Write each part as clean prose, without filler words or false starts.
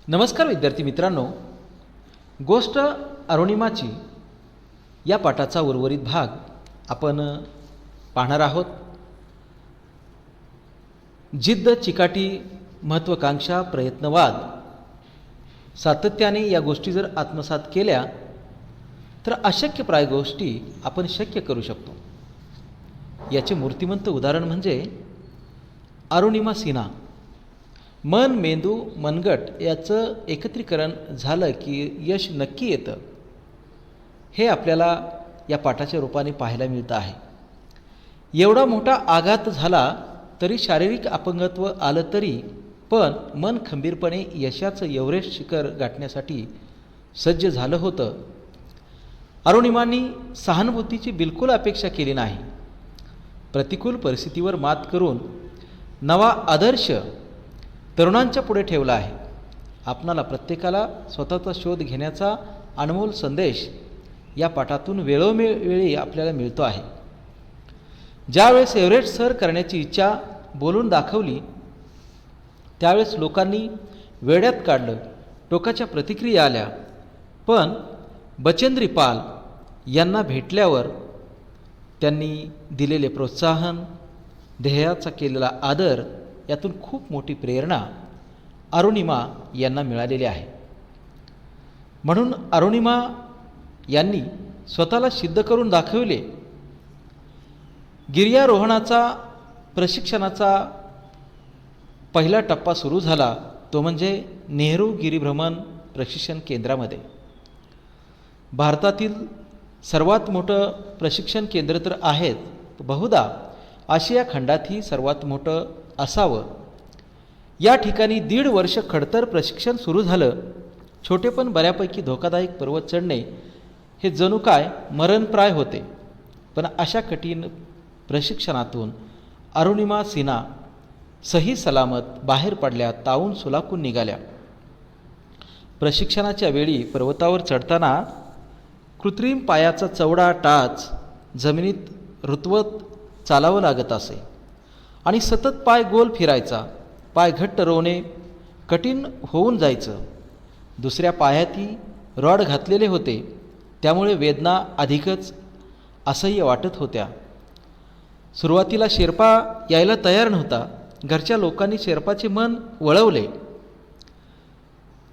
नमस्कार विद्यार्थी मित्रांनो, गोष्ट अरुणिमाची या पाठाचा उर्वरित भाग आपण पाहणार आहोत. जिद्द, चिकाटी, महत्त्वाकांक्षा, प्रयत्नवाद सातत्याने या गोष्टी जर आत्मसात केल्या तर अशक्यप्राय गोष्टी आपण शक्य करू शकतो. याचे मूर्तिमंत उदाहरण म्हणजे अरुणिमा सिन्हा. मन, मेंदू, मनगट याचं एकत्रीकरण झालं की यश नक्की येतं, हे आपल्याला या पाठाच्या रूपाने पाहायला मिळतं आहे. एवढा मोठा आघात झाला तरी, शारीरिक अपंगत्व आलं तरी, पण मन खंबीरपणे यशाचं एव्हरेस्ट शिखर गाठण्यासाठी सज्ज झालं होतं. अरुणिमांनी सहानुभूतीची बिलकुल अपेक्षा केली नाही. प्रतिकूल परिस्थितीवर मात करून नवा आदर्श तरुणांच्या पुढे ठेवला आहे. आपणाला प्रत्येकाला स्वतःचा शोध घेण्याचा अनमोल संदेश या पाठातून वेळोवेळी आपल्याला मिळतो आहे. ज्यावेळेस एव्हरेस्ट सर करण्याची इच्छा बोलून दाखवली त्यावेळेस लोकांनी वेड्यात काढलं, टोकाच्या प्रतिक्रिया आल्या. पण बचेंद्री पाल यांना भेटल्यावर त्यांनी दिलेले प्रोत्साहन, ध्येयाचा केलेला आदर यातून खूप मोठी प्रेरणा अरुणिमा यांना मिळालेली आहे. म्हणून अरुणिमा यांनी स्वतःला सिद्ध करून दाखवले. गिर्यारोहणाचा प्रशिक्षणाचा पहिला टप्पा सुरू झाला, तो म्हणजे नेहरू गिरिभ्रमण प्रशिक्षण केंद्रामध्ये. भारतातील सर्वात मोठं प्रशिक्षण केंद्र तर आहेच, बहुधा आशिया खंडातही सर्वात मोठं असावं. या ठिकाणी 1.5 वर्ष खडतर प्रशिक्षण सुरू झालं. छोटे पण बऱ्यापैकी धोकादायक पर्वत चढणे हे जणू काय मरणप्राय होते. पण अशा कठीण प्रशिक्षणातून अरुणिमा सिन्हा सही सलामत बाहेर पडल्या, तावून सुलाखून निघाल्या. प्रशिक्षणाच्या वेळी पर्वतावर चढताना कृत्रिम पायाचा चवडा टाच जमिनीत रुतवत चालावं लागत असे आणि सतत पाय गोल फिरायचा. पाय घट्ट रोवणे कठीण होऊन जायचं. दुसऱ्या पायातही रॉड घातलेले होते, त्यामुळे वेदना अधिकच असह्य वाटत होत्या. सुरुवातीला शेर्पा यायला तयार नव्हता. घरच्या लोकांनी शेर्पाचे मन वळवले.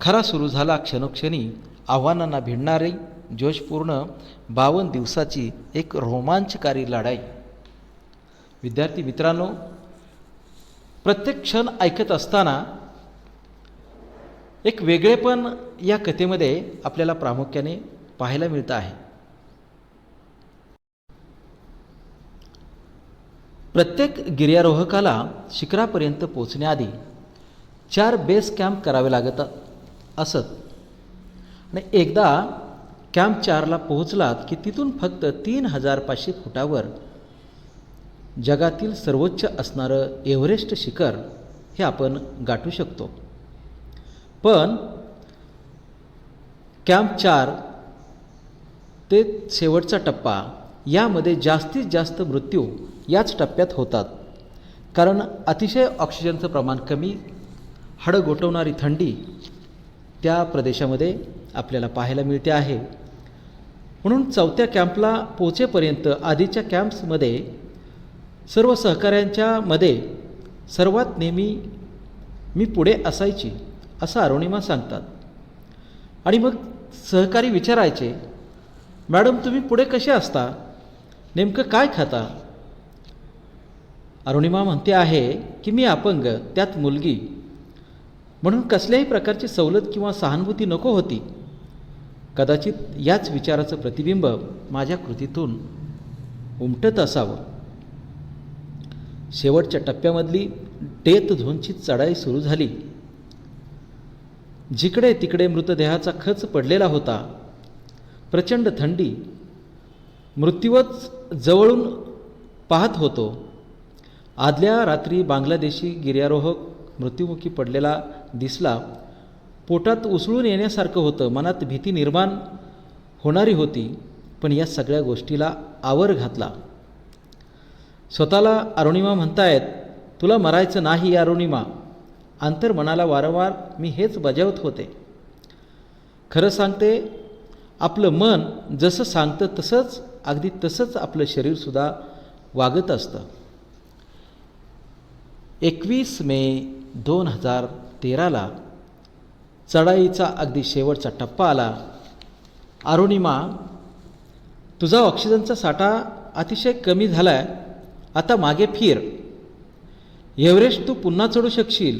खरा सुरू झाला क्षणोक्षणी आव्हानांना भिडणारी जोशपूर्ण 52 दिवसाची एक रोमांचकारी लढाई. विद्यार्थी मित्रांनो, प्रत्येक क्षण ऐकत असताना एक वेगळेपण या कथेमध्ये आपल्याला प्रामुख्याने पाहायला मिळतं आहे. प्रत्येक गिर्यारोहकाला शिखरापर्यंत पोचण्याआधी 4 बेस कॅम्प करावे लागत असत आणि एकदा कॅम्प 4ला पोहोचलात की तिथून फक्त 3500 फुटावर जगातील सर्वोच्च असणारं एव्हरेस्ट शिखर हे आपण गाठू शकतो. पण कॅम्प 4 ते शेवटचा टप्पा यामध्ये जास्तीत जास्त मृत्यू याच टप्प्यात होतात. कारण अतिशय ऑक्सिजनचं प्रमाण कमी, हाडं गोठवणारी थंडी त्या प्रदेशामध्ये आपल्याला पाहायला मिळते आहे. म्हणून 4थ्या कॅम्पला पोहोचेपर्यंत आधीच्या कॅम्प्समध्ये सर्व सहकाऱ्यांच्या मध्ये सर्वात नेहमी मी पुढे असायची असं अरुणिमा सांगतात. आणि मग सहकारी विचारायचे, मॅडम तुम्ही पुढे कसे असता, नेमकं काय खाता? अरुणिमा म्हणते आहे की मी अपंग, त्यात मुलगी, म्हणून कसल्याही प्रकारची सवलत किंवा सहानुभूती नको होती. कदाचित याच विचाराचं प्रतिबिंब माझ्या कृतीतून उमटत असावं. शेवटच्या टप्प्यामधली डेथ झोनची चढाई सुरू झाली. जिकडे तिकडे मृतदेहाचा खच पडलेला होता. प्रचंड थंडी, मृत्यूच जवळून पाहत होतो. आदल्या रात्री बांगलादेशी गिर्यारोहक मृत्युमुखी पडलेला दिसला. पोटात उसळून येण्यासारखं होतं. मनात भीती निर्माण होणारी होती. पण या सगळ्या गोष्टीला आवर घातला. स्वतःला अरुणिमा म्हणतायत, तुला मरायचं नाही अरुणिमा, अंतर्मनाला वारंवार मी हेच बजावत होते. खरं सांगते, आपलं मन जसं सांगतं तसंच अगदी तसंच आपलं शरीरसुद्धा वागत असतं. 21 मे 2013ला चढाईचा अगदी शेवटचा टप्पा आला. अरुणिमा, तुझा ऑक्सिजनचा साठा अतिशय कमी झाला आहे, आता मागे फिर, एव्हरेस्ट तू पुन्हा चढू शकशील,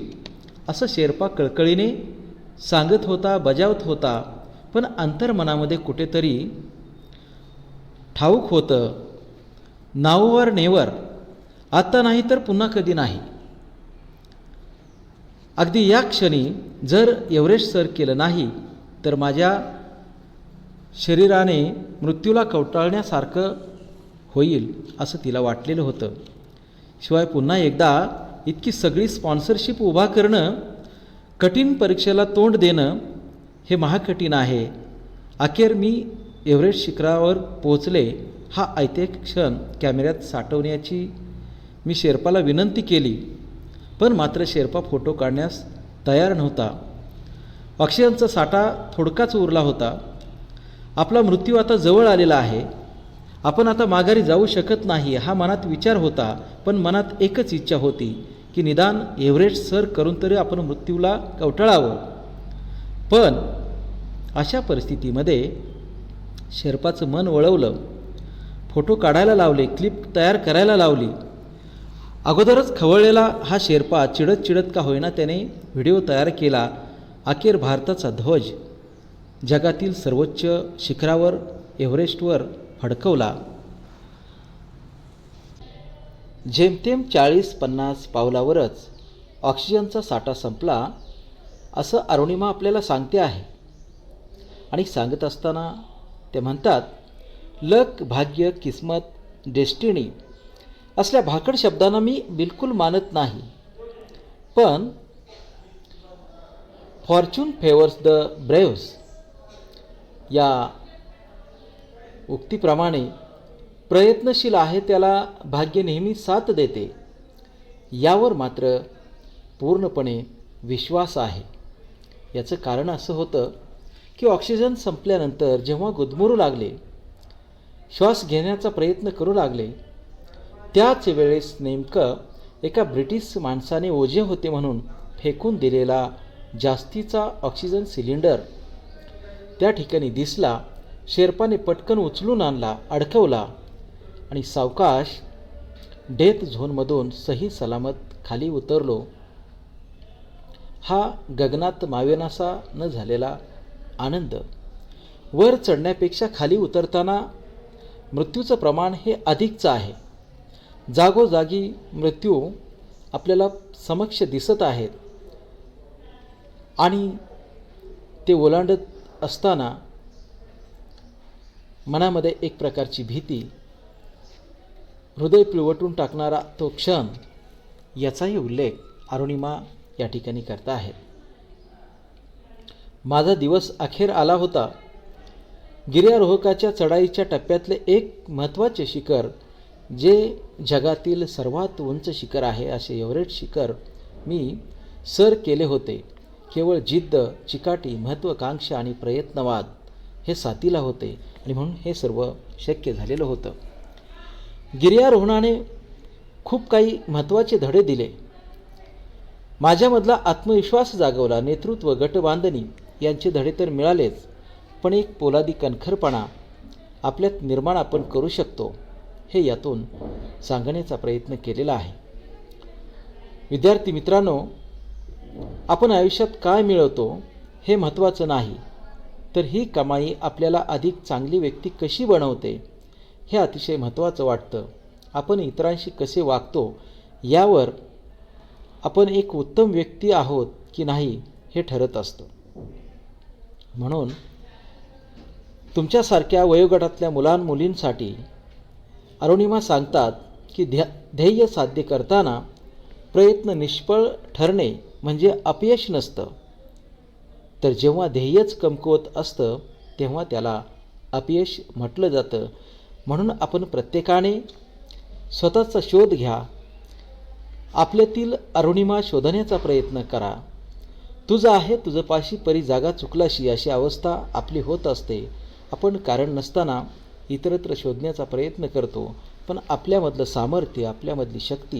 असं शेर्पा कळकळीने सांगत होता, बजावत होता. पण अंतर्मनामध्ये कुठेतरी ठाऊक होतं, नाववर नेवर, आता नाही तर पुन्हा कधी नाही. अगदी या क्षणी जर एव्हरेस्ट सर केलं नाही तर माझ्या शरीराने मृत्यूला कवटाळण्यासारखं होईल असं तिला वाटलेलं होतं. शिवाय पुन्हा एकदा इतकी सगळी स्पॉन्सरशिप उभा करणं, कठीण परीक्षेला तोंड देणं हे महाकठीण आहे. अखेर मी एव्हरेस्ट शिखरावर पोहोचले हा ऐतिहासिक क्षण कॅमेऱ्यात साठवण्याची मी शेर्पाला विनंती केली, पण मात्र शेर्पा फोटो काढण्यास तयार नव्हता. ऑक्सिजनचा साठा थोडकाच उरला होता. आपला मृत्यू आता जवळ आलेला आहे, आपण आता माघारी जाऊ शकत नाही हा मनात विचार होता. पण मनात एकच इच्छा होती की निदान एव्हरेस्ट सर करून तरी आपण मृत्यूला कवटाळावं. पण अशा परिस्थितीमध्ये शेर्पाचं मन वळवलं. फोटो काढायला लावले, क्लिप तयार करायला लावली. अगोदरच खवळलेला हा शेर्पा चिडत चिडत का होईना त्याने व्हिडिओ तयार केला. अखेर भारताचा ध्वज जगातील सर्वोच्च शिखरावर एव्हरेस्टवर फडकवला. जेमतेम 40-50 पावलावरच ऑक्सिजनचा साठा संपला असं अरुणिमा आपल्याला सांगते आहे. आणि सांगत असताना ते म्हणतात, लक, भाग्य, किस्मत, डेस्टिनी असल्या भाकड शब्दांना मी बिलकुल मानत नाही. पण फॉर्च्यून फेवर्स द ब्रेव्स या उक्तीप्रमाणे प्रयत्नशील आहे त्याला भाग्य नेहमी साथ देते, यावर मात्र पूर्णपणे विश्वास आहे. याचं कारण असं होतं की ऑक्सिजन संपल्यानंतर जेव्हा गुदमरू लागले, श्वास घेण्याचा प्रयत्न करू लागले, त्याच वेळेस नेमकं एका ब्रिटिश माणसाने ओझे होते म्हणून फेकून दिलेला जास्तीचा ऑक्सिजन सिलेंडर त्या ठिकाणी दिसला. शेर्पाने पटकन उचलून आणला, अडकवला आणि सावकाश डेथ झोनमधून सही सलामत खाली उतरलो. हा गगनात मावेनासा न झालेला आनंद. वर चढण्यापेक्षा खाली उतरताना मृत्यूचं प्रमाण हे अधिकचं आहे. जागोजागी मृत्यू आपल्याला समक्ष दिसत आहेत आणि ते ओलांडत असताना मनामध्ये एक प्रकारची भीती, हृदय पिळवटून टाकणारा तो क्षण, याचाही उल्लेख अरुणिमा या ठिकाणी करता आहेत. माझा दिवस अखेर आला होता. गिर्यारोहकाच्या चढाईच्या टप्प्यातले एक महत्त्वाचे शिखर, जे जगातील सर्वात उंच शिखर आहे असे एव्हरेस्ट शिखर मी सर केले होते. केवळ जिद्द, चिकाटी, महत्त्वाकांक्षा आणि प्रयत्नवाद हे साथीला होते आणि म्हणून हे सर्व शक्य झालेलं होतं. गिर्यारोहणाने खूप काही महत्त्वाचे धडे दिले. माझ्यामधला आत्मविश्वास जागवला. नेतृत्व, गटबांधणी यांचे धडे तर मिळालेच, पण एक पोलादी कणखरपणा आपल्यात निर्माण आपण करू शकतो हे यातून सांगण्याचा प्रयत्न केलेला आहे. विद्यार्थी मित्रांनो, आपण आयुष्यात काय मिळवतो हे महत्त्वाचं नाही, तर ही कमाई आपल्याला अधिक चांगली व्यक्ती कशी बनवते हे अतिशय महत्त्वाचं वाटतं. आपण इतरांशी कसे वागतो यावर आपण एक उत्तम व्यक्ती आहोत की नाही हे ठरत असतं. म्हणून तुमच्यासारख्या वयोगटातल्या मुलांमुलींसाठी अरुणिमा सांगतात की ध्येय साध्य करताना प्रयत्न निष्फळ ठरणे म्हणजे अपयश नसतं, तर जेव्हा ध्येयच कमकुवत असतं तेव्हा त्याला अपयश म्हटलं जातं. म्हणून आपण प्रत्येकाने स्वतःचा शोध घ्या. आपल्यातील अरुणिमा शोधण्याचा प्रयत्न करा. तुझं आहे तुझं पाशी परी जागा चुकलाशी अशी अवस्था आपली होत असते. आपण कारण नसताना इतरत्र शोधण्याचा प्रयत्न करतो, पण आपल्यामधलं सामर्थ्य, आपल्यामधली शक्ती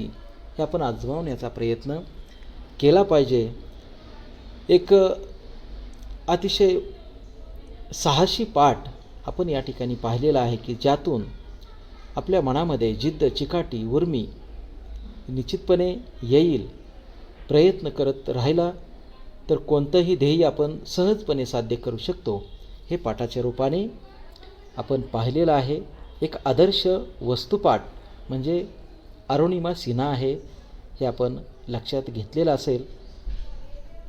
हे आपण आजमावण्याचा प्रयत्न केला पाहिजे. एक अतिशय साहसी पाठ आपण या ठिकाणी पाहिलेला आहे की ज्यातून आपल्या मनामध्ये जिद्द, चिकाटी, उर्मी निश्चितपणे येईल. प्रयत्न करत राहिला तर कोणतंही ध्येय आपण सहजपणे साध्य करू शकतो. हे पाठाच्या रूपाने आपण पाहिलेलं आहे. एक आदर्श वस्तुपाठ म्हणजे अरुणिमा सिन्हा आहे हे आपण लक्षात घेतलेलं असेल.